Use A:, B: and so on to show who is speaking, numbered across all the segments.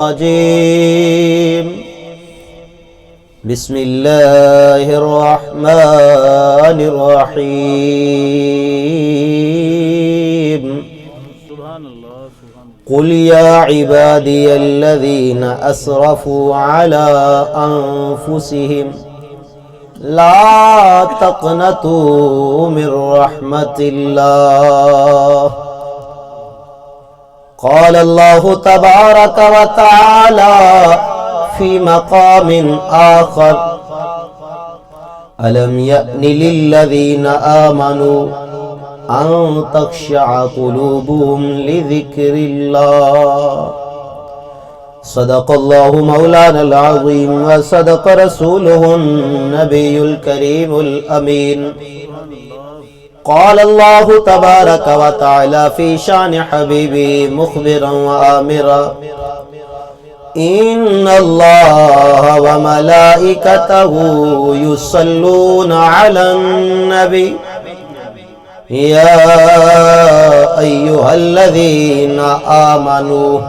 A: الرجيم بسم الله الرحمن الرحيم قل يا عبادي الذين أسرفوا على أنفسهم لا تقنطوا من رحمة الله قال الله تبارك وتعالى في مقام آخر ألم يأن للذين آمنوا أن تخشع قلوبهم لذكر الله صدق الله مولانا العظيم وصدق رسوله النبي الكريم الأمين قال الله تبارك وتعالى في شان حبيبه مخبرا وآمرا إن الله وملائكته يصلون على النبي يا أيها الذين آمنوا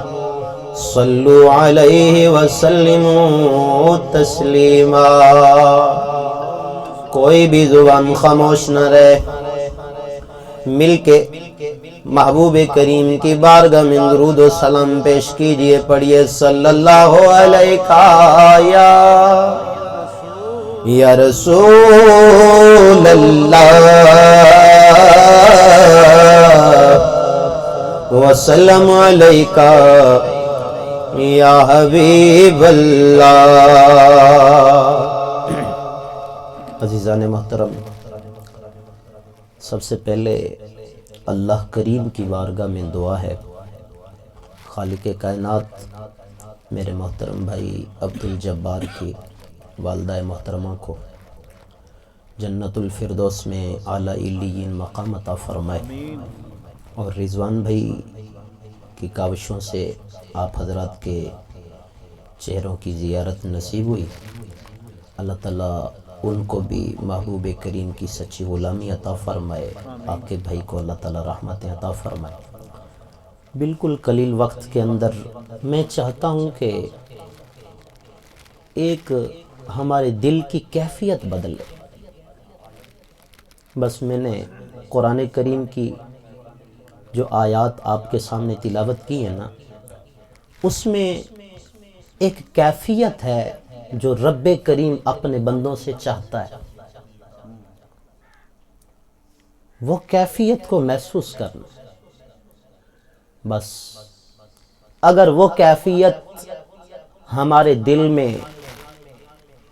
A: صلوا عليه وسلموا تسلیما۔ کوئی بھی زبان خاموش نہ رہے، مل کے محبوب کریم کی بارگاہ میں درود و سلام پیش کیجئے، پڑھیے صلی اللہ علیہ یا رسول اللہ وسلم علیکہ یا حبیب اللہ۔ عزیزان محترم، سب سے پہلے اللہ کریم کی بارگاہ میں دعا ہے، خالق کائنات میرے محترم بھائی عبدالجبار کی والدہ محترمہ کو جنت الفردوس میں اعلیٰ علیین مقام عطا فرمائے، اور رضوان بھائی کی کاوشوں سے آپ حضرات کے چہروں کی زیارت نصیب ہوئی، اللہ تعالیٰ ان کو بھی محبوب کریم کی سچی غلامی عطا فرمائے، آپ کے بھائی کو اللہ تعالیٰ رحمتیں عطا فرمائے۔ بالکل قلیل وقت کے اندر میں چاہتا ہوں کہ ایک ہمارے دل کی کیفیت بدلے۔ بس میں نے قرآن کریم کی جو آیات آپ کے سامنے تلاوت کی ہے نا، اس میں ایک کیفیت ہے جو رب کریم اپنے بندوں سے چاہتا ہے، وہ کیفیت کو محسوس کرنا۔ بس اگر وہ کیفیت ہمارے دل میں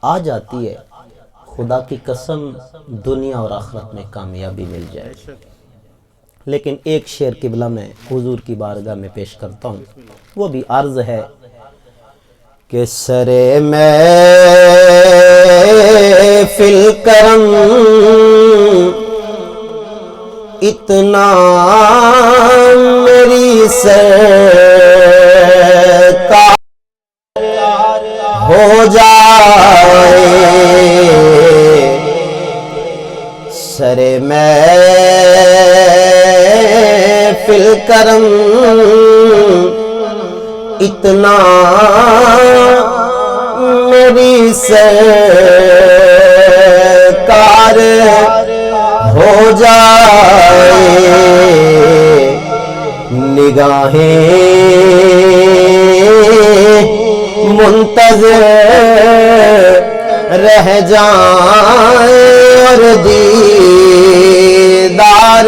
A: آ جاتی ہے، خدا کی قسم دنیا اور آخرت میں کامیابی مل جائے۔ لیکن ایک شعر قبلہ میں حضور کی بارگاہ میں پیش کرتا ہوں، وہ بھی عرض ہے کہ سرے محفل کرم اتنا میری سرکار ہو جائے، سرے محفل کرم اتنا میری سرکار ہو جائے، نگاہیں منتظر رہ جائیں اور دیدار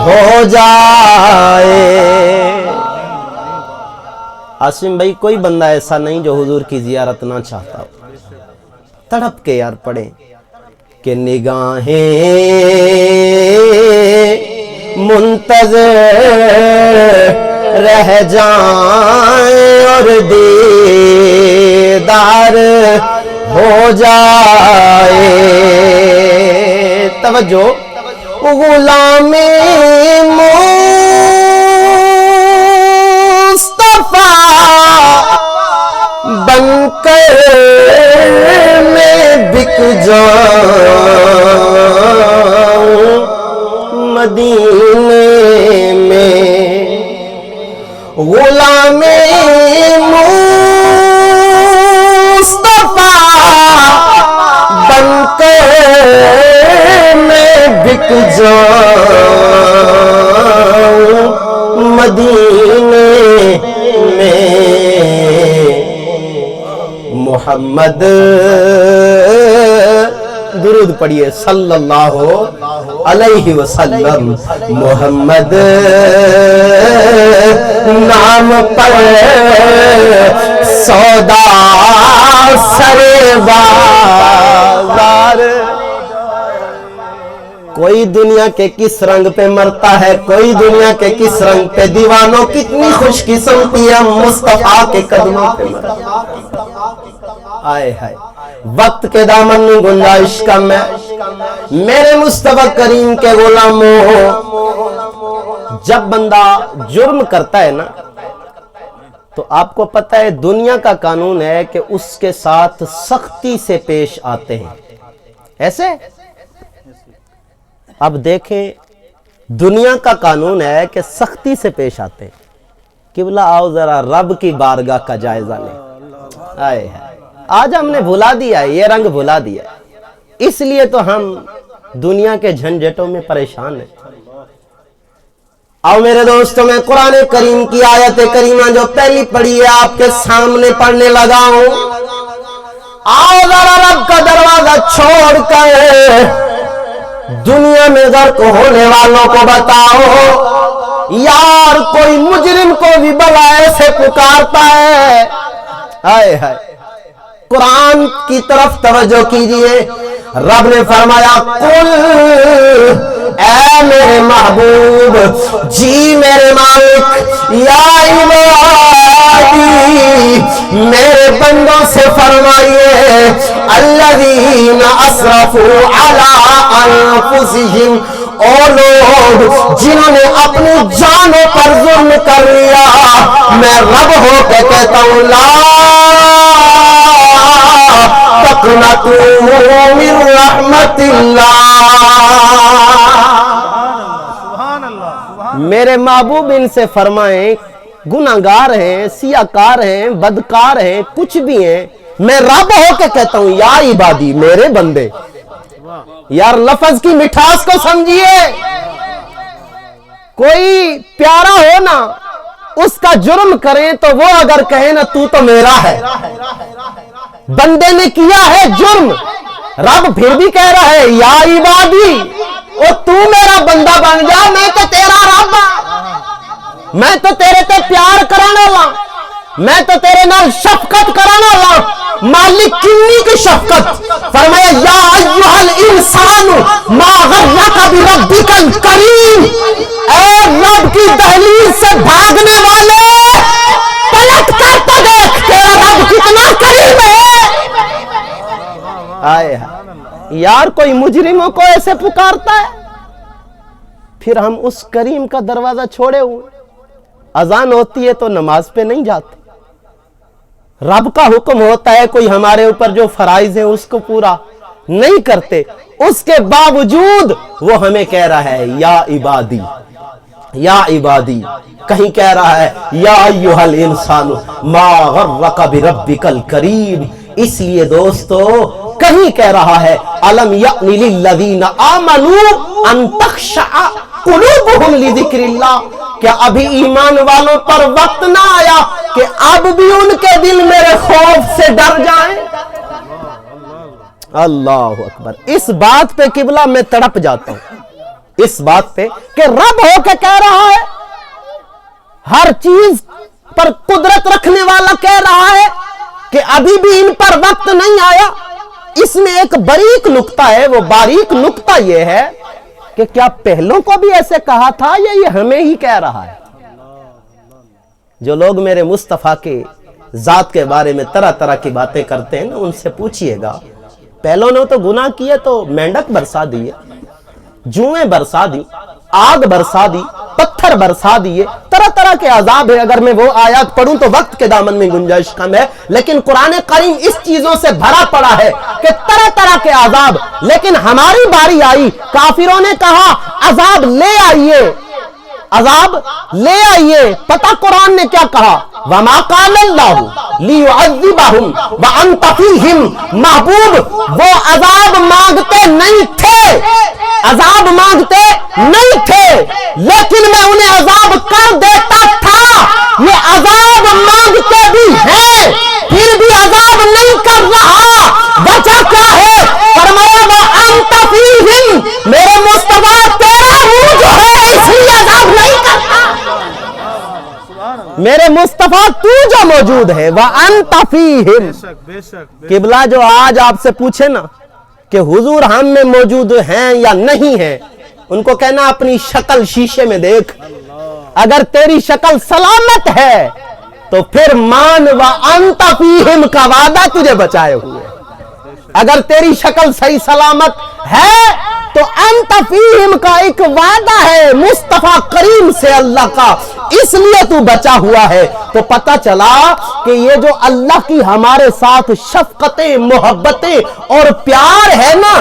A: ہو جائے۔ عاصم بھائی، کوئی بندہ ایسا نہیں جو حضور کی زیارت نہ چاہتا ہو۔ تڑپ کے یار پڑھیں کہ نگاہیں منتظر رہ جائیں اور دیدار ہو جائے۔ توجہ، غلام بن کر میں بک جاؤں مدینے میں، غلام جاؤں مدینے میں محمد درود پڑھیے صلی اللہ علیہ وسلم محمد نام پر سودا سرے بازار کوئی دنیا کے کس رنگ پہ مرتا ہے کوئی دنیا کے کس رنگ پہ دیوانوں کتنی خوش قسمتی ہے مصطفیٰ کے قدموں پہ مرتا آئے ہائے وقت کے دامن میں گنجائش کم ہے میرے مصطفیٰ کریم کے غلاموں جب بندہ جرم کرتا ہے نا تو آپ کو پتہ ہے دنیا کا قانون ہے کہ اس کے ساتھ سختی سے پیش آتے ہیں ایسے اب دیکھیں دنیا کا قانون ہے کہ سختی سے پیش آتے ہیں قبلہ آؤ ذرا رب کی بارگاہ کا جائزہ لیں آئے آج ہم نے بھلا دیا ہے یہ رنگ بھلا دیا ہے اس لیے تو ہم دنیا کے جھنجھٹوں میں پریشان ہیں آؤ میرے دوستوں میں قرآن کریم کی آیت کریمہ جو پہلی پڑھی ہے آپ کے سامنے پڑھنے لگا ہوں آؤ ذرا رب کا دروازہ چھوڑ کر دنیا میں غرق ہونے والوں کو بتاؤ یار کوئی مجرم کو بھی بلا ایسے پکارتا ہے ہائے ہائے قرآن کی طرف توجہ کیجئے رب نے فرمایا قل اے میرے محبوب جی میرے مالک یا عبادی میرے بندوں سے فرمائیے الذین اسرفوا علی انفسہم او لوگ جنہوں نے اپنی جانوں پر ظلم کر لیا میں رب ہو کے کہتا ہوں لا تقنطوا من رحمت اللہ میرے محبوب ان سے فرمائیں گناہگار ہیں سیاکار ہیں بدکار ہیں کچھ بھی ہیں میں رب ہو کے کہتا ہوں یا عبادی میرے بندے یار لفظ کی مٹھاس کو سمجھیے کوئی پیارا ہو نا اس کا جرم کریں تو وہ اگر کہے نا تو میرا ہے بندے نے کیا ہے جرم رب پھر بھی کہہ رہا ہے یا عبادی او تو میرا بندہ بن جا میں تو تیرا رب میں تو تیرے تے پیار کرانا لا میں تو تیرے نال شفقت کرانا لا مالک کنی کی شفقت فرمایا یا ایوہ الانسان ما غرک بربک الکریم اے رب کی دہلیز سے بھاگنے والے پلٹ کر تو دیکھ تیرا رب کتنا کریم ہے آئے یار کوئی مجرموں کو ایسے پکارتا ہے پھر ہم اس کریم کا دروازہ چھوڑے ہوئے اذان ہوتی ہے تو نماز پہ نہیں جاتے رب کا حکم ہوتا ہے کوئی ہمارے اوپر جو فرائض ہیں اس کو پورا نہیں کرتے اس کے باوجود وہ ہمیں کہہ رہا ہے یا عبادی کہیں کہہ رہا ہے یا ایھا الانسان ما غرک بربک الکریم اس لیے دوستو کہیں کہہ رہا ہے الم یأن للذین آمنوا ان تخشع قلوبہم لذکر اللہ کیا ابھی ایمان والوں پر وقت نہ آیا کہ اب بھی ان کے دل میرے خوف سے ڈر جائیں اللہ اکبر اس بات پہ قبلہ میں تڑپ جاتا ہوں اس بات پہ کہ رب ہو کے کہہ رہا ہے ہر چیز پر قدرت رکھنے والا کہہ رہا ہے کہ ابھی بھی ان پر وقت نہیں آیا اس میں ایک باریک نکتہ ہے وہ باریک نکتہ یہ ہے کہ کیا پہلوں کو بھی ایسے کہا تھا یا یہ ہمیں ہی کہہ رہا ہے جو لوگ میرے مصطفیٰ کے ذات کے بارے میں طرح طرح کی باتیں کرتے ہیں نا ان سے پوچھئے گا پہلوں نے تو گناہ کیے تو مینڈک برسا دیے جوئیں برسا دی آگ برسا دی پتھر برسا دیے طرح طرح کے عذاب ہے اگر میں وہ آیات پڑھوں تو وقت کے دامن میں گنجائش کم ہے لیکن قرآن کریم اس چیزوں سے بھرا پڑا ہے کہ طرح طرح کے عذاب لیکن ہماری باری آئی کافروں نے کہا عذاب لے آئیے پتہ قرآن نے کیا کہا وَمَا قَالَ اللَّهُ لِيُعَذِّبَهُمْ وَأَنْتَ فِيهِمْ محبوب وہ عذاب مانگتے نہیں تھے عذاب مانگتے نہیں تھے لیکن میں انہیں عذاب کر دیتا تھا. یہ عذاب مانگتے بھی ہیں پھر بھی عذاب نہیں کر رہا. وجہ کیا ہے؟ فرمایا وَأَنْتَ فِيهِمْ، میرے مصطفیٰ تیرا منہ جو ہے اس لیے عذاب نہیں کرتا. میرے مصطفیٰ تو جو موجود ہے وَأَنْتَ فِيهِمْ. قبلہ جو آج آپ سے پوچھے نا کہ حضور ہم میں موجود ہیں یا نہیں ہیں، ان کو کہنا اپنی شکل شیشے میں دیکھ. اگر تیری شکل سلامت ہے تو پھر مان وَأَنْتَ فِيهِمْ کا وعدہ تجھے بچائے ہوئے. اگر تیری شکل صحیح سلامت ہے تو انت فیہم کا ایک وعدہ ہے مصطفیٰ کریم سے اللہ کا، اس لیے تو بچا ہوا ہے. تو پتہ چلا کہ یہ جو اللہ کی ہمارے ساتھ شفقتیں، محبتیں اور پیار ہے نا،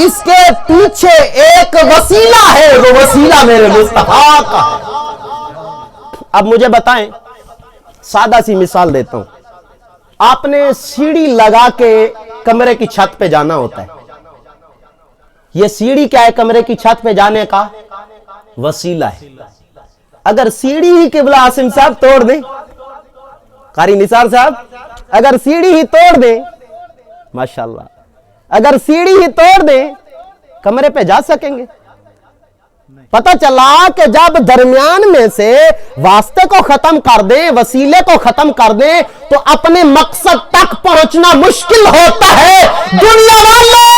A: اس کے پیچھے ایک وسیلہ ہے، وہ وسیلہ میرے مصطفیٰ کا ہے. اب مجھے بتائیں، سادہ سی مثال دیتا ہوں. آپ نے سیڑھی لگا کے کمرے کی چھت پہ جانا ہوتا ہے. یہ سیڑھی کیا ہے؟ کمرے کی چھت پہ جانے کا وسیلہ ہے. اگر سیڑھی ہی قبلہ عاصم صاحب توڑ دیں، قاری نثار صاحب اگر سیڑھی ہی توڑ دیں، ماشاءاللہ اگر سیڑھی ہی توڑ دیں کمرے پہ جا سکیں گے؟ پتہ چلا کہ جب درمیان میں سے واسطے کو ختم کر دیں، وسیلے کو ختم کر دیں تو اپنے مقصد تک پہنچنا مشکل ہوتا ہے. دنیا والوں،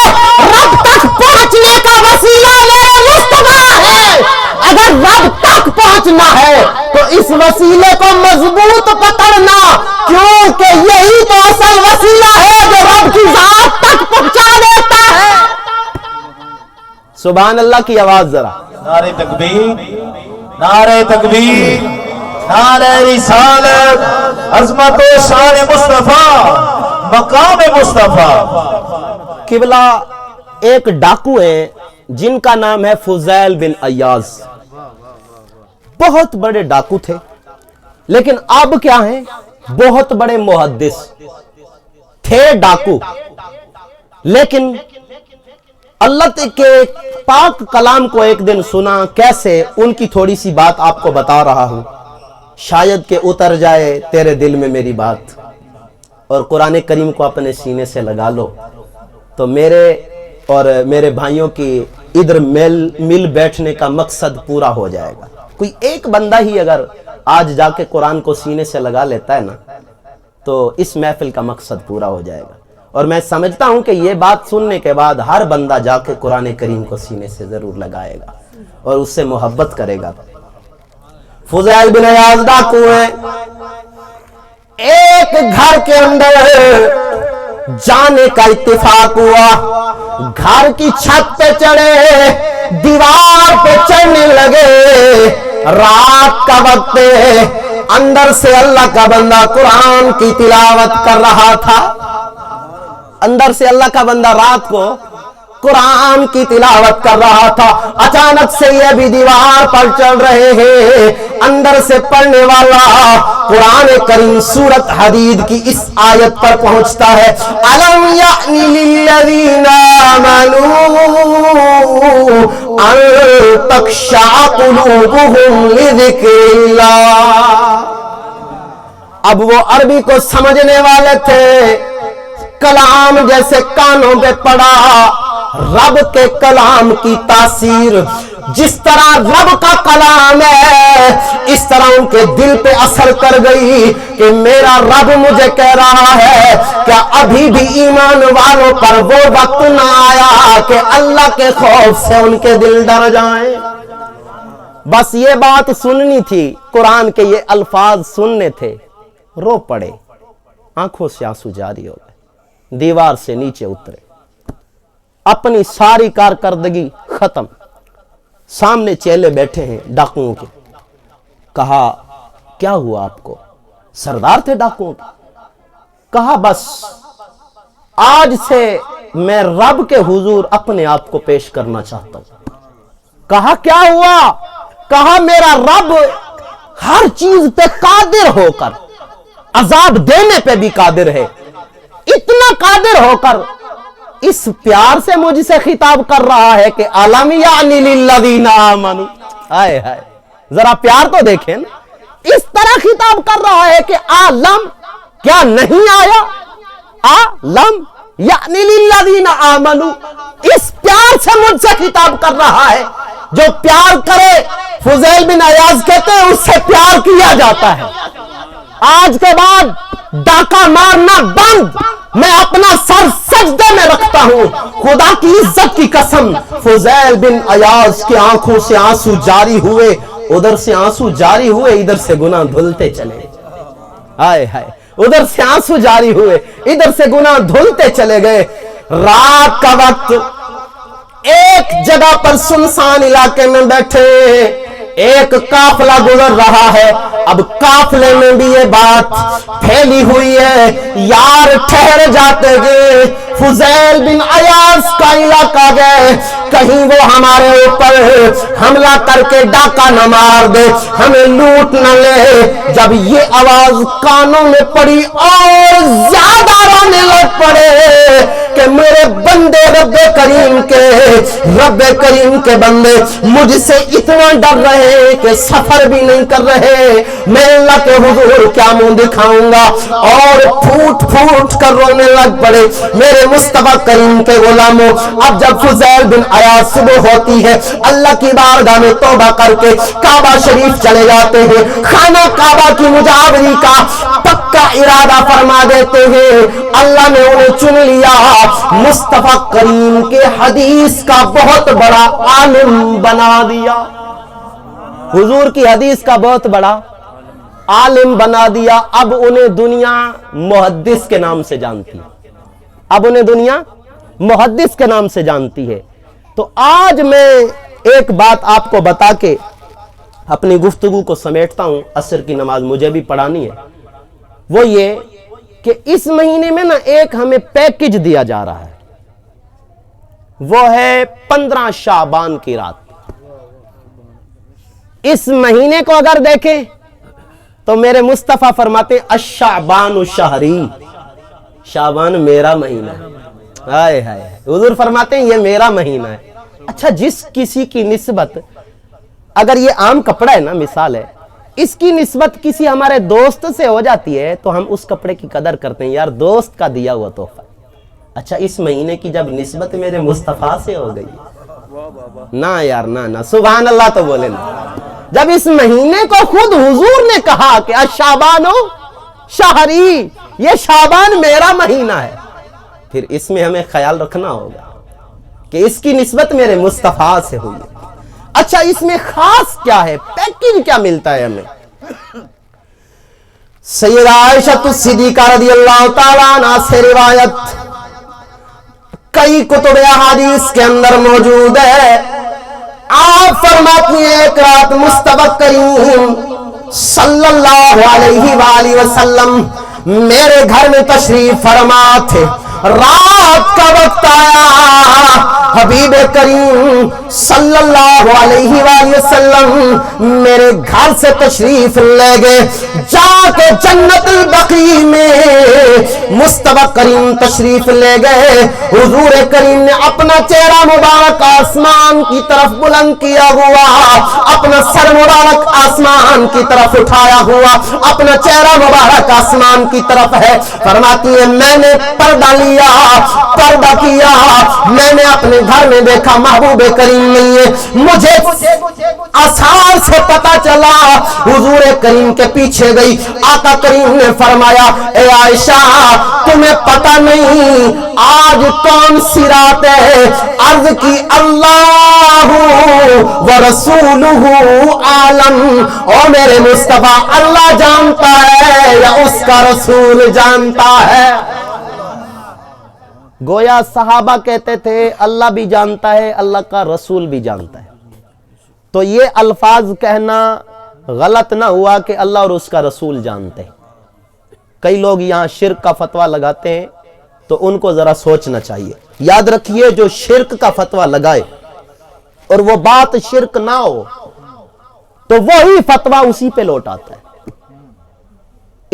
A: رب تک پہنچنے کا وسیلہ میرے مصطفیٰ ہے. اگر رب تک پہنچنا ہے تو اس وسیلے کو مضبوط پکڑنا، کیونکہ یہی تو اصل وسیلہ ہے جو رب کی ذات تک پہنچا دیتا ہے. سبحان اللہ کی آواز ذرا.
B: نعرہ تکبیر، نعرہ تکبیر، نعرہ رسالت، عظمت و شان مصطفیٰ، مقام مصطفیٰ.
A: قبلہ ایک ڈاکو ہیں جن کا نام ہے فضیل بن ایاز. بہت بڑے ڈاکو تھے لیکن اب کیا ہیں؟ بہت بڑے محدث تھے. ڈاکو لیکن اللہ کے پاک کلام کو ایک دن سنا. کیسے؟ ان کی تھوڑی سی بات آپ کو بتا رہا ہوں، شاید کہ اتر جائے تیرے دل میں میری بات. اور قرآن کریم کو اپنے سینے سے لگا لو تو میرے اور میرے بھائیوں کی ادھر مل بیٹھنے کا مقصد پورا ہو جائے گا. کوئی ایک بندہ ہی اگر آج جا کے قرآن کو سینے سے لگا لیتا ہے نا تو اس محفل کا مقصد پورا ہو جائے گا. اور میں سمجھتا ہوں کہ یہ بات سننے کے بعد ہر بندہ جا کے قرآن کریم کو سینے سے ضرور لگائے گا اور اس سے محبت کرے گا. فضیل بن ایاز ڈاکو ہیں. ایک گھر کے اندر جانے کا اتفاق ہوا. گھر کی چھت پہ چڑھے، دیوار پہ چڑھنے لگے. رات کا وقت اندر سے اللہ کا بندہ قرآن کی تلاوت کر رہا تھا. اندر سے اللہ کا بندہ رات کو قرآن کی تلاوت کر رہا تھا. اچانک سے یہ بھی دیوار پر چڑھ رہے ہیں. اندر سے پڑھنے والا قرآن کریم سورت حدید کی اس آیت پر پہنچتا ہے، أَلَمْ يَأْنِ لِلَّذِينَ آمَنُوا أَن تَخْشَعَ قُلُوبُهُمْ لِذِكْرِ اللَّهِ. اب وہ عربی کو سمجھنے والے تھے. کلام جیسے کانوں پہ پڑا، رب کے کلام کی تاثیر جس طرح رب کا کلام ہے اس طرح ان کے دل پہ اثر کر گئی کہ میرا رب مجھے کہہ رہا ہے کیا ابھی بھی ایمان والوں پر وہ وقت نہ آیا کہ اللہ کے خوف سے ان کے دل ڈر جائیں. بس یہ بات سننی تھی، قرآن کے یہ الفاظ سننے تھے. رو پڑے، آنکھوں سے آنسو جاری ہو گئے، دیوار سے نیچے اترے. اپنی ساری کارکردگی ختم. سامنے چیلے بیٹھے ہیں ڈاکوؤں کے. کہا کیا ہوا آپ کو؟ سردار تھے ڈاکوؤں کے. کہا بس آج سے میں رب کے حضور اپنے آپ کو پیش کرنا چاہتا ہوں. کہا کیا ہوا؟ کہا میرا رب ہر چیز پہ قادر ہو کر عذاب دینے پہ بھی قادر ہے. اتنا قادر ہو کر اس پیار سے مجھ سے خطاب کر رہا ہے کہ علم یعنی للذین آمنوا. ہائے ہائے ذرا پیار تو دیکھیں نا. اس طرح خطاب کر رہا ہے کہ عالم کیا نہیں آیا, عالم یعنی للذین آمنوا. اس پیار سے مجھ سے خطاب کر رہا ہے. جو پیار کرے فضیل بن عیاض کہتے ہیں اس سے پیار کیا جاتا ہے. آج کے بعد ڈاکہ مارنا بند, میں اپنا سر سجدے میں رکھتا ہوں. خدا کی عزت کی قسم فضیل بن عیاض کی آنکھوں سے آنسو جاری ہوئے, ادھر سے آنسو جاری ہوئے, ادھر سے گناہ دھلتے چلے. ہائے ہائے ادھر سے آنسو جاری ہوئے, ادھر سے گناہ دھلتے چلے گئے. رات کا وقت ایک جگہ پر سنسان علاقے میں بیٹھے, ایک قافلہ گزر رہا ہے. اب قافلے میں بھی یہ بات پھیلی ہوئی ہے, یار ٹھہر جاتے گئے, فضیل بن عیاض کا علاقہ گئے, کہیں وہ ہمارے اوپر حملہ کر کے ڈاکہ نہ مار دے, ہمیں لوٹ نہ لے. جب یہ آواز کانوں میں پڑی اور زیادہ رونے لگ پڑے کہ میرے بندے رب کریم کے بندے مجھ سے اتنا ڈر رہے کہ سفر بھی نہیں کر رہے, میں اللہ کے حضور کیا منہ دکھاؤں گا, اور پھوٹ پھوٹ کر رونے لگ پڑے. میرے مصطفیٰ کریم کے غلاموں, اب جب فضیل بن عیاض صبح ہوتی ہے, اللہ کی بارگاہ میں توبہ کر کے کعبہ شریف چلے جاتے ہیں, خانہ کعبہ کی مجاوری کا پکا ارادہ فرما دیتے ہیں. اللہ نے انہیں چن لیا, مصطفیٰ کریم کے حدیث کا بہت بڑا عالم بنا دیا. حضور کی حدیث کا بہت بڑا عالم بنا دیا. اب انہیں دنیا محدث کے نام سے جانتی ہے, اب انہیں دنیا محدث کے نام سے جانتی ہے. تو آج میں ایک بات آپ کو بتا کے اپنی گفتگو کو سمیٹتا ہوں, عصر کی نماز مجھے بھی پڑھانی ہے. وہ یہ کہ اس مہینے میں نا ایک ہمیں پیکج دیا جا رہا ہے, وہ ہے 15 شعبان کی رات. اس مہینے کو اگر دیکھیں تو میرے مصطفیٰ فرماتے الشعبان شہری, شعبان میرا مہینہ ہے. ہائے ہائے حضور فرماتے ہیں یہ میرا مہینہ ہے. اچھا جس کسی کی نسبت, اگر یہ عام کپڑا ہے نا, مثال ہے, اس کی نسبت کسی ہمارے دوست سے ہو جاتی ہے تو ہم اس کپڑے کی قدر کرتے ہیں, یار دوست کا دیا ہوا تحفہ. اچھا اس مہینے کی جب نسبت میرے مصطفیٰ سے ہو گئی, نہ یار نہ سبحان اللہ تو بولے نا. جب اس مہینے کو خود حضور نے کہا کہ الشعبان شہری, یہ شعبان میرا مہینہ ہے, پھر اس میں ہمیں خیال رکھنا ہوگا کہ اس کی نسبت میرے مصطفیٰ سے ہوئی. اچھا اس میں خاص کیا ہے, پیکج کیا ملتا ہے ہمیں؟ سیدہ عائشہ صدیقہ رضی اللہ تعالیٰ عنہ سے روایت کئی کتب احادیث کے اندر موجود ہے. آپ فرماتی ہیں ایک رات مصطفیٰ کریم صلی اللہ علیہ وآلہ وسلم میرے گھر میں تشریف فرما تھے. رات کا وقت آیا, حبیب کریم صلی اللہ علیہ وآلہ وسلم میرے گھر سے تشریف لے گئے. جا کے جنت البقیع میں مصطفیٰ کریم تشریف لے گئے. حضور کریم نے اپنا چہرہ مبارک آسمان کی طرف بلند کیا ہوا, اپنا سر مبارک آسمان کی طرف اٹھایا ہوا, اپنا چہرہ مبارک آسمان کی طرف ہے. فرماتی ہے میں نے پردہ لیا, پردہ کیا, میں نے اپنے گھر میں دیکھا محبوب کریم نہیں ہے. مجھے آثار سے پتا چلا, حضور کریم کے پیچھے گئی. آقا کریم نے فرمایا اے عائشہ تمہیں پتا نہیں آج کون سی رات ہے؟ عرض کی اللہ ورسولہ عالم, او میرے مصطفیٰ اللہ جانتا ہے یا اس کا رسول جانتا ہے؟ گویا صحابہ کہتے تھے اللہ بھی جانتا ہے, اللہ کا رسول بھی جانتا ہے. تو یہ الفاظ کہنا غلط نہ ہوا کہ اللہ اور اس کا رسول جانتے ہیں. کئی لوگ یہاں شرک کا فتویٰ لگاتے ہیں تو ان کو ذرا سوچنا چاہیے. یاد رکھیے جو شرک کا فتویٰ لگائے اور وہ بات شرک نہ ہو تو وہی فتویٰ اسی پہ لوٹ آتا ہے.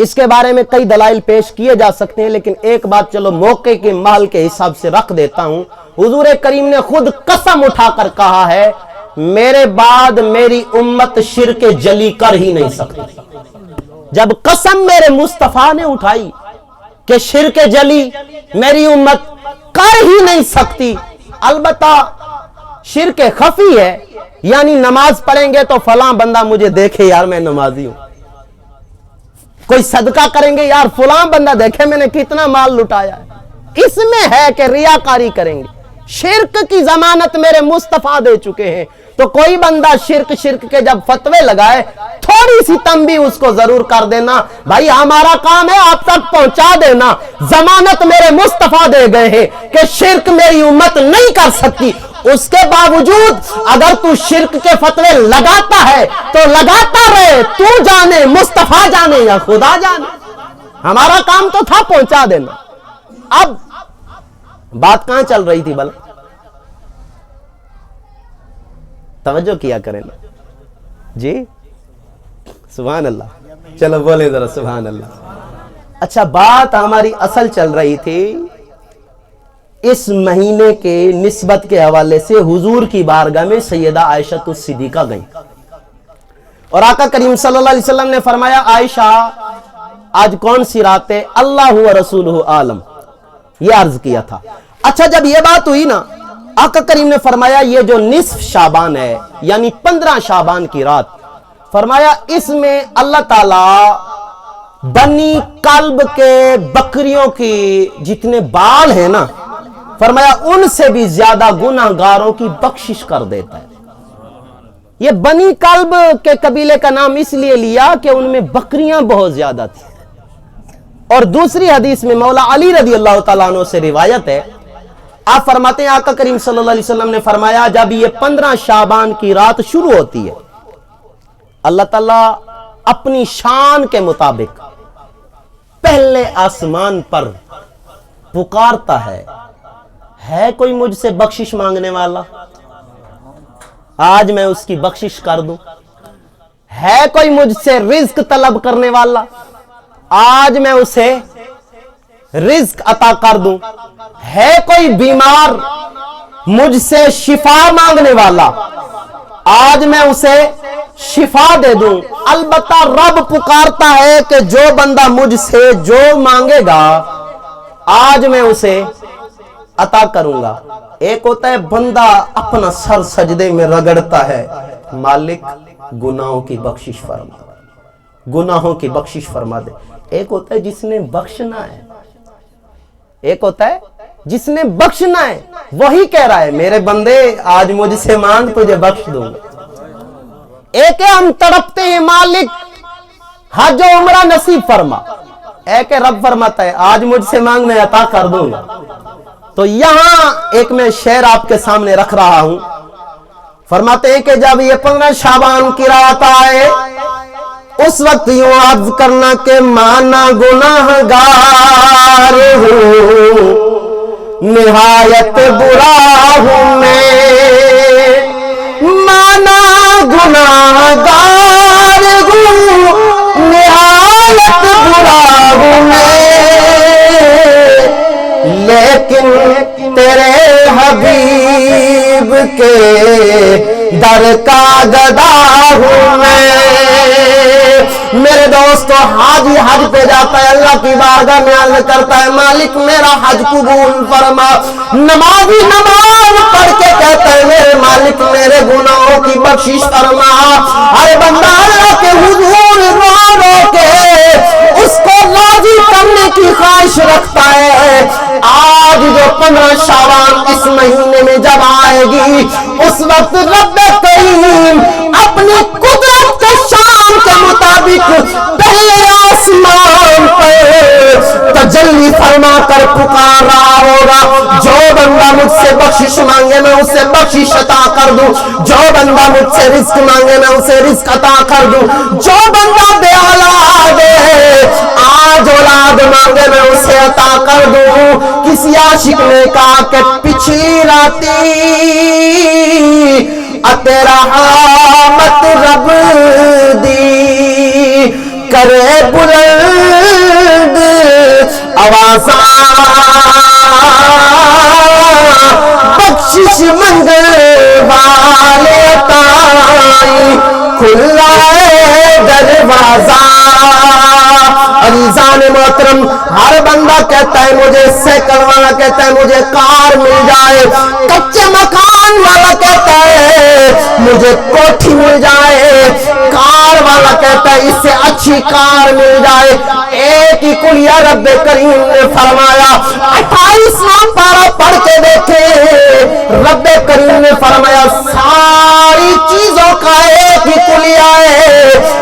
A: اس کے بارے میں کئی دلائل پیش کیے جا سکتے ہیں، لیکن ایک بات چلو موقع کے مال کے حساب سے رکھ دیتا ہوں۔ حضور کریم نے خود قسم اٹھا کر کہا ہے میرے بعد میری امت شرک جلی کر ہی نہیں سکتی۔ جب قسم میرے مصطفیٰ نے اٹھائی کہ شرک جلی میری امت کر ہی نہیں سکتی، البتہ شرک خفی ہے، یعنی نماز پڑھیں گے تو فلاں بندہ مجھے دیکھے یار میں نمازی ہوں، کوئی صدقہ کریں گے یار فلاں بندہ دیکھے میں نے کتنا مال لٹایا ہے، اس میں ہے کہ ریاکاری کریں گے۔ شرک کی ضمانت میرے مصطفیٰ دے چکے ہیں، تو کوئی بندہ شرک کے جب فتوے لگائے تھوڑی سی تنبیہ اس کو ضرور کر دینا، بھائی ہمارا کام ہے آپ تک پہنچا دینا، ضمانت میرے مصطفیٰ دے گئے ہیں کہ شرک میری امت نہیں کر سکتی۔ اس کے باوجود اگر تو شرک کے فتوے لگاتا ہے تو لگاتا رہے، تو جانے مصطفیٰ جانے یا خدا جانے، ہمارا کام تو تھا پہنچا دینا۔ اب بات کہاں چل رہی تھی بھلا؟ توجہ کیا کریں نا جی، سبحان اللہ، چلو بولے ذرا سبحان اللہ۔ اچھا بات ہماری اصل چل رہی تھی اس مہینے کے نسبت کے حوالے سے حضور کی بارگاہ میں سیدہ عائشہ الصدیقہ گئیں، اور آقا کریم صلی اللہ علیہ وسلم نے فرمایا عائشہ آج کون سی رات ہے؟ اللہ و رسولہ عالم، یہ عرض کیا تھا۔ اچھا جب یہ بات ہوئی نا، آقا کریم نے فرمایا یہ جو نصف شعبان ہے یعنی 15 شعبان کی رات، فرمایا اس میں اللہ تعالی بنی کلب کے بکریوں کی جتنے بال ہیں نا، فرمایا ان سے بھی زیادہ گناہگاروں کی بخشش کر دیتا ہے۔ یہ بنی کلب کے قبیلے کا نام اس لیے لیا کہ ان میں بکریاں بہت زیادہ تھیں، اور دوسری حدیث میں مولا علی رضی اللہ تعالیٰ عنہ سے روایت ہے، آپ فرماتے ہیں آقا کریم صلی اللہ علیہ وسلم نے فرمایا جب یہ 15 شعبان کی رات شروع ہوتی ہے، اللہ تعالیٰ اپنی شان کے مطابق پہلے آسمان پر پکارتا ہے کوئی مجھ سے بخشش مانگنے والا؟ آج میں اس کی بخشش کر دوں۔ ہے کوئی مجھ سے رزق طلب کرنے والا؟ آج میں اسے رزق عطا کر دوں۔ ہے کوئی بیمار مجھ سے شفا مانگنے والا؟ آج میں اسے شفا دے دوں۔ البتہ رب پکارتا ہے کہ جو بندہ مجھ سے جو مانگے گا آج میں اسے عطا کروں گا۔ ایک ہوتا ہے بندہ اپنا سر سجدے میں رگڑتا ہے، مالک گناہوں کی بخشش فرما، گناہوں کی بخشش فرما دے۔ ایک ہوتا ہے جس نے بخشنا ہے، ایک ہوتا ہے جس نے بخشنا ہے، وہی کہہ رہا ہے میرے بندے آج مجھ سے مانگ تجھے بخش دوں گا۔ ایک ہے ہم تڑپتے ہیں مالک حج و عمرہ نصیب فرما، ایک ہے رب فرماتا ہے آج مجھ سے مانگ میں عطا کر دوں گا۔ تو یہاں ایک میں شعر آپ کے سامنے رکھ رہا ہوں، فرماتے ہیں کہ جب یہ 15 شعبان کی رات آئے اس وقت یوں عرض کرنا کہ مانا گناہگار ہوں، نہایت برا ہوں میں، مانا گناہگار ہوں، نہایت برا ہوں میں، لیکن تیرے حبیب کے در کا گدا ہوں میں۔ میرے دوستو حاجی حج پہ جاتا ہے، اللہ کی بارگاہ میں عرض کرتا ہے مالک میرا حج قبول فرما، نمازی نماز پڑھ کے کہتا ہے میرے مالک میرے گناہوں کی بخشش فرما۔ ہر بندہ اللہ کے حضور رو رو کے اس کو راضی کرنے کی خواہش رکھتا ہے۔ آج جو 15 شعبان اس مہینے میں جب آئے گی اس وقت رب کریم اپنی قدرت کے شان کے مطابق پہلے آسمان پر تجلی فرما کر پکار رہا ہوگا، جو بندہ مجھ سے بخشش مانگے میں اسے بخشش عطا کر دوں، جو بندہ مجھ سے رزق مانگے میں اسے رزق عطا کر دوں، جو بندہ بے اولاد ہے آج اولاد مانگے میں اسے عطا کر دوں۔ کسی عاشق نے کہا کہ پچھلی راتی تیرا مت رب دی کرے بلند آوازاں بخشش منگل والے تائی کھلا ہے دروازہ۔ عزیزان محترم، ہر بندہ کہتا ہے مجھے سائیکل والا کہتا ہے مجھے کار مل جائے، کچے مکان والا کہتا ہے مجھے کوٹھی مل جائے، کار والا کہتا ہے اس سے اچھی کار مل جائے۔ ایک ہی کلیہ رب کریم نے فرمایا، 28واں پارہ پڑھ کے دیکھے، رب کریم نے فرمایا ساری چیزوں کا ایک ہی کلیہ ہے،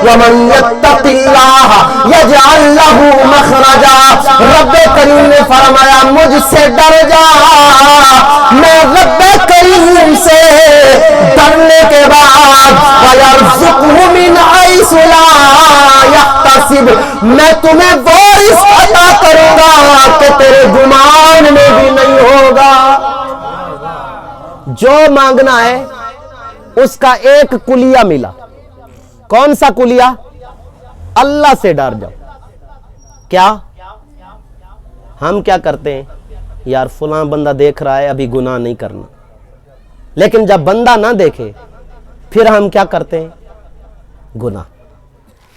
A: وَمَن يَتَّقِ اللَّهَ يَجْعَلْ لَهُ مَخْرَجًا۔ رب کریم نے فرمایا مجھ سے ڈر جا، میں رب کریم سے ڈرنے کے بعد وَيَرْزُقْهُ مِنْ حَيْثُ لَا يَحْتَسِبُ، میں تمہیں وہ رزق عطا کروں گا کہ تیرے گمان میں بھی نہیں ہوگا۔ جو مانگنا ہے اس کا ایک کلیہ ملا۔ کون سا کلیہ؟ اللہ سے ڈر جاؤ۔ کیا ہم کیا کرتے ہیں؟ یار فلاں بندہ دیکھ رہا ہے ابھی گناہ نہیں کرنا، لیکن جب بندہ نہ دیکھے پھر ہم کیا کرتے ہیں؟ گناہ۔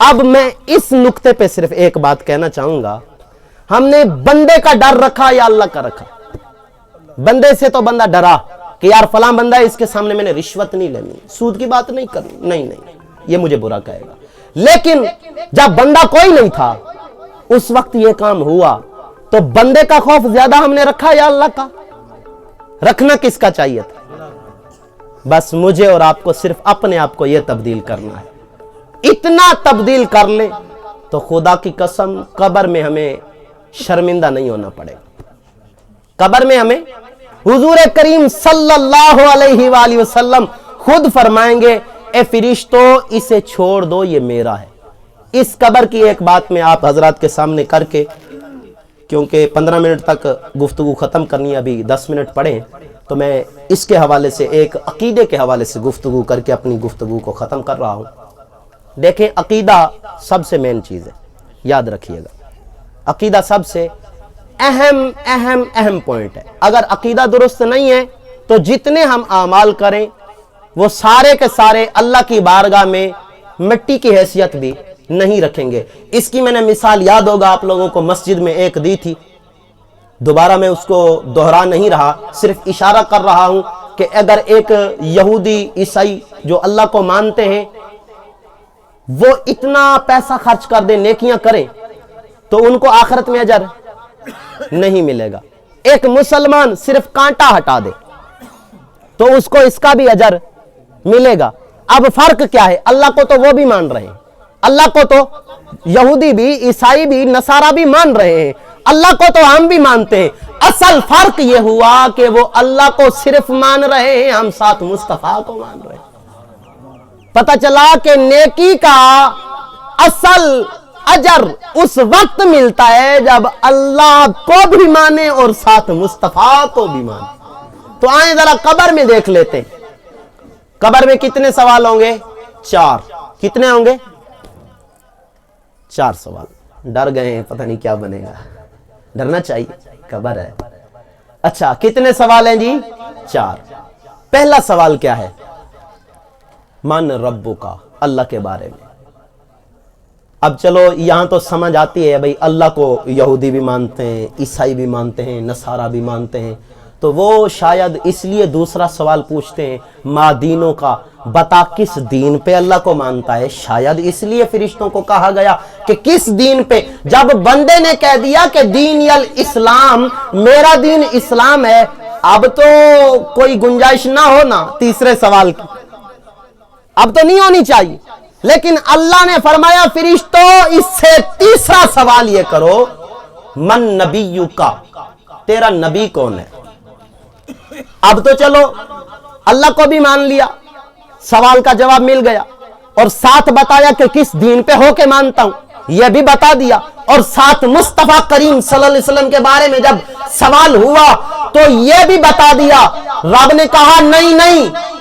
A: اب میں اس نقطے پہ صرف ایک بات کہنا چاہوں گا، ہم نے بندے کا ڈر رکھا یا اللہ کا رکھا؟ بندے سے تو بندہ ڈرا کہ یار فلاں بندہ ہے، اس کے سامنے میں نے رشوت نہیں لینی، سود کی بات نہیں کرنی، نہیں یہ مجھے برا کہے گا۔ لیکن جب بندہ کوئی نہیں تھا اس وقت یہ کام ہوا، تو بندے کا خوف زیادہ ہم نے رکھا یا اللہ کا؟ رکھنا کس کا چاہیے تھا؟ بس مجھے اور آپ کو صرف اپنے آپ کو یہ تبدیل کرنا ہے۔ اتنا تبدیل کر لیں تو خدا کی قسم قبر میں ہمیں شرمندہ نہیں ہونا پڑے گا۔ قبر میں ہمیں حضور کریم صلی اللہ علیہ وآلہ وسلم خود فرمائیں گے اے فرشتوں اسے چھوڑ دو، یہ میرا ہے۔ اس قبر کی ایک بات میں آپ حضرات کے سامنے کر کے، کیونکہ 15 منٹ تک گفتگو ختم کرنی ہے، ابھی 10 منٹ پڑھیں، تو میں اس کے حوالے سے ایک عقیدے کے حوالے سے گفتگو کر کے اپنی گفتگو کو ختم کر رہا ہوں۔ دیکھیں عقیدہ سب سے مین چیز ہے، یاد رکھیے گا، عقیدہ سب سے اہم پوائنٹ ہے۔ اگر عقیدہ درست نہیں ہے تو جتنے ہم اعمال کریں وہ سارے کے سارے اللہ کی بارگاہ میں مٹی کی حیثیت بھی نہیں رکھیں گے۔ اس کی میں نے مثال یاد ہوگا آپ لوگوں کو مسجد میں ایک دی تھی، دوبارہ میں اس کو دہرا نہیں رہا، صرف اشارہ کر رہا ہوں کہ اگر ایک یہودی عیسائی جو اللہ کو مانتے ہیں وہ اتنا پیسہ خرچ کر دیں، نیکیاں کریں، تو ان کو آخرت میں اجر نہیں ملے گا۔ ایک مسلمان صرف کانٹا ہٹا دے تو اس کو اس کا بھی اجر ملے گا۔ اب فرق کیا ہے؟ اللہ کو تو وہ بھی مان رہے ہیں، اللہ کو تو یہودی بھی، عیسائی بھی، نصارہ بھی مان رہے ہیں، اللہ کو تو ہم بھی مانتے ہیں۔ اصل فرق یہ ہوا کہ وہ اللہ کو صرف مان رہے ہیں، ہم ساتھ مصطفیٰ کو مان رہے ہیں۔ پتہ چلا کہ نیکی کا اصل اجر اس وقت ملتا ہے جب اللہ کو بھی مانے اور ساتھ مصطفیٰ کو بھی مانے۔ تو آئیں ذرا قبر میں دیکھ لیتے ہیں، قبر میں کتنے سوال ہوں گے؟ 4۔ کتنے ہوں گے؟ 4 سوال۔ ڈر گئے ہیں، پتہ نہیں کیا بنے گا، ڈرنا چاہیے، قبر ہے۔ اچھا کتنے سوال ہیں جی؟ 4۔ پہلا سوال کیا ہے؟ من ربک، اللہ کے بارے میں۔ اب چلو یہاں تو سمجھ آتی ہے بھئی اللہ کو یہودی بھی مانتے ہیں، عیسائی بھی مانتے ہیں، نصارہ بھی مانتے ہیں، تو وہ شاید اس لیے دوسرا سوال پوچھتے ہیں ما دینوں کا، بتا کس دین پہ اللہ کو مانتا ہے۔ شاید اس لیے فرشتوں کو کہا گیا کہ کس دین پہ۔ جب بندے نے کہہ دیا کہ دین الاسلام، میرا دین اسلام ہے، اب تو کوئی گنجائش نہ ہونا تیسرے سوال کی، اب تو نہیں ہونی چاہیے۔ لیکن اللہ نے فرمایا فرشتوں اس سے تیسرا سوال یہ کرو من نبیک، تیرا نبی کون ہے۔ اب تو چلو اللہ کو بھی مان لیا، سوال کا جواب مل گیا، اور ساتھ بتایا کہ کس دین پہ ہو کے مانتا ہوں، یہ بھی بتا دیا، اور ساتھ مصطفیٰ کریم صلی اللہ علیہ وسلم کے بارے میں جب سوال ہوا تو یہ بھی بتا دیا۔ رب نے کہا نہیں نہیں،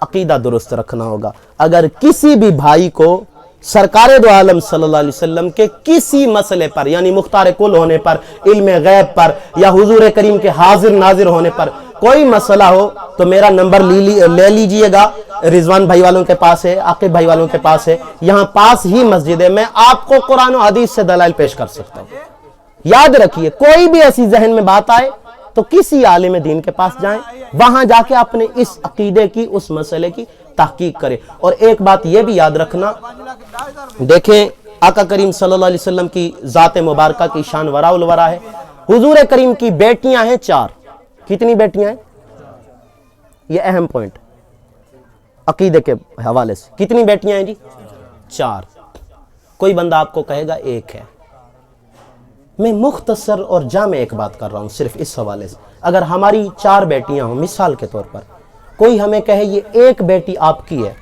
A: عقیدہ درست رکھنا ہوگا۔ اگر کسی بھی بھائی کو سرکار دو عالم صلی اللہ علیہ وسلم کے کسی مسئلے پر، یعنی مختار کل ہونے پر، علم غیب پر، یا حضور کریم کے حاضر ناظر ہونے پر کوئی مسئلہ ہو تو میرا نمبر لے لیجئے گا۔ رضوان بھائی والوں کے پاس ہے، عاقب بھائی والوں کے پاس ہے، یہاں پاس ہی مسجد ہے، میں آپ کو قرآن و حدیث سے دلائل پیش کر سکتا ہوں۔ یاد رکھیے، کوئی بھی ایسی ذہن میں بات آئے تو کسی عالم دین کے پاس جائیں، وہاں جا کے اپنے اس عقیدے کی، اس مسئلے کی تحقیق کریں۔ اور ایک بات یہ بھی یاد رکھنا، دیکھیں آقا کریم صلی اللہ علیہ وسلم کی ذات مبارکہ کی شان وراء الورا ہے۔ حضور کریم کی بیٹیاں ہیں 4۔ کتنی بیٹیاں ہیں؟ یہ اہم پوائنٹ عقیدے کے حوالے سے، کتنی بیٹیاں ہیں جی؟ 4۔ کوئی بندہ آپ کو کہے گا 1 ہے۔ میں مختصر اور جامع ایک بات کر رہا ہوں صرف اس حوالے سے۔ اگر ہماری 4 بیٹیاں ہوں، مثال کے طور پر کوئی ہمیں کہے یہ 1 بیٹی آپ کی ہے،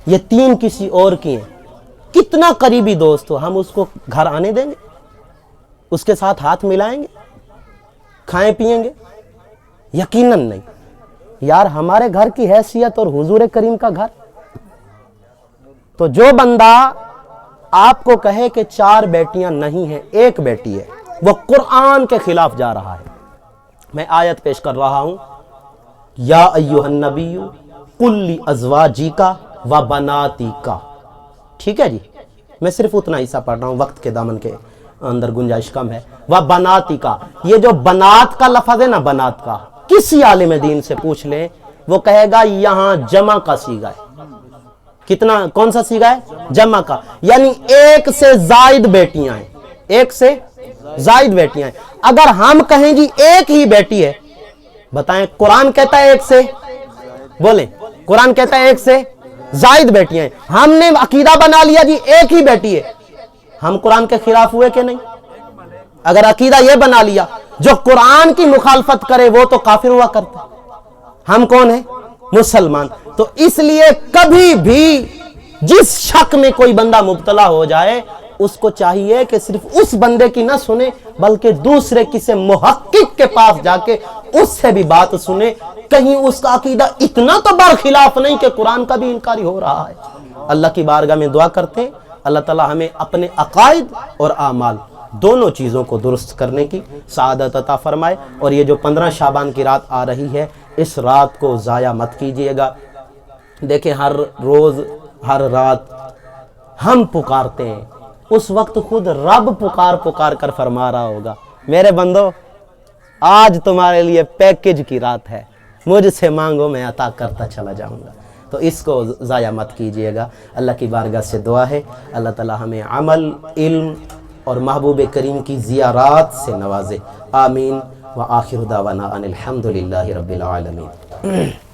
A: یہ 3 کسی اور کی ہیں، کتنا قریبی دوست ہو، ہم اس کو گھر آنے دیں گے؟ اس کے ساتھ ہاتھ ملائیں گے؟ کھائیں پیئیں گے؟ یقیناً نہیں۔ یار ہمارے گھر کی حیثیت اور حضور کریم کا گھر۔ تو جو بندہ آپ کو کہے کہ 4 بیٹیاں نہیں ہیں، 1 بیٹی ہے، وہ قرآن کے خلاف جا رہا ہے۔ میں آیت پیش کر رہا ہوں، یا ایھا النبی قل لازواجک و بناتک۔ ٹھیک ہے جی، میں صرف اتنا حصہ پڑھ رہا ہوں، وقت کے دامن کے اندر گنجائش کم ہے۔ و بناتک، یہ جو بنات کا لفظ ہے نا، بنات کا، کسی عالم دین سے پوچھ لیں، وہ کہے گا یہاں جمع کا صیغہ ہے۔ کتنا، کون سا صیغہ ہے؟ جمع کا، یعنی 1 سے زائد بیٹیاں ہیں، 1 سے زائد بیٹیاں ہیں۔ اگر ہم کہیں جی 1 ہی بیٹی ہے، بتائیں قرآن کہتا ہے 1 سے، بولیں قرآن کہتا ہے 1 سے زائد بیٹیاں ہیں، ہم نے عقیدہ بنا لیا جی 1 ہی بیٹی ہے، ہم قرآن کے خلاف ہوئے کہ نہیں؟ اگر عقیدہ یہ بنا لیا، جو قرآن کی مخالفت کرے وہ تو کافر ہوا کرتا ہے۔ ہم کون ہیں؟ مسلمان۔ تو اس لیے کبھی بھی جس شک میں کوئی بندہ مبتلا ہو جائے، اس کو چاہیے کہ صرف اس بندے کی نہ سنے، بلکہ دوسرے کسی محقق کے پاس جا کے اس سے بھی بات سنے، کہیں اس کا عقیدہ اتنا تو برخلاف نہیں کہ قرآن کا بھی انکاری ہو رہا ہے۔ اللہ کی بارگاہ میں دعا کرتے ہیں، اللہ تعالی ہمیں اپنے عقائد اور اعمال دونوں چیزوں کو درست کرنے کی سعادت عطا فرمائے۔ اور یہ جو 15 شعبان کی رات آ رہی ہے، اس رات کو ضائع مت کیجئے گا۔ دیکھیں ہر روز، ہر رات ہم پکارتے ہیں، اس وقت خود رب پکار کر فرما رہا ہوگا، میرے بندو آج تمہارے لیے پیکج کی رات ہے، مجھ سے مانگو میں عطا کرتا چلا جاؤں گا۔ تو اس کو ضائع مت کیجئے گا۔ اللہ کی بارگاہ سے دعا ہے، اللہ تعالی ہمیں عمل، علم اور محبوب کریم کی زیارات سے نوازے۔ آمین۔ وآخر دعوانا ان الحمدللہ رب العالمین۔